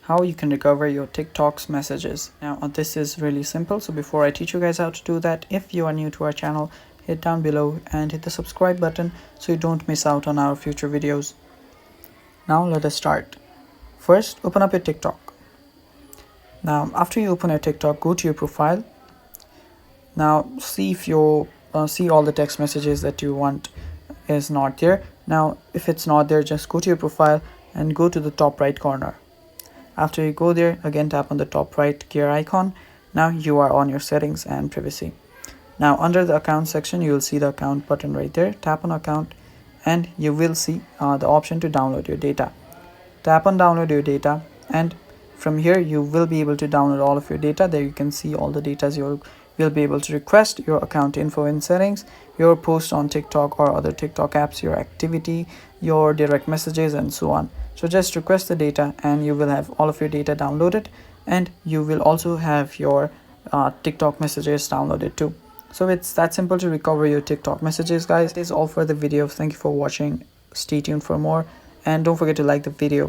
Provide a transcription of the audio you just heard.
how you can recover your TikTok's messages. Now this is really simple, so before I teach you guys how to do that, if you are new to our channel, hit down below and hit the subscribe button so you don't miss out on our future videos. Now let us start. First, open up your TikTok. Now after you open your TikTok, go to your profile. Now see if you see all the text messages that you want is not there. Now if it's not there, just go to your profile and go to the top right corner. After you go there, again tap on the top right gear icon. Now you are on your settings and privacy. Now under the account section, you will see the account button right there. Tap on account and you will see the option to download your data. Tap on download your data, and from here you will be able to download all of your data. There you can see all the data you will be able to request, your account info in settings, your post on TikTok or other TikTok apps, your activity, your direct messages, and so on. So just request the data and you will have all of your data downloaded, and you will also have your TikTok messages downloaded too. So it's that simple to recover your TikTok messages, guys. That is all for the video. Thank you for watching. Stay tuned for more, and don't forget to like the video.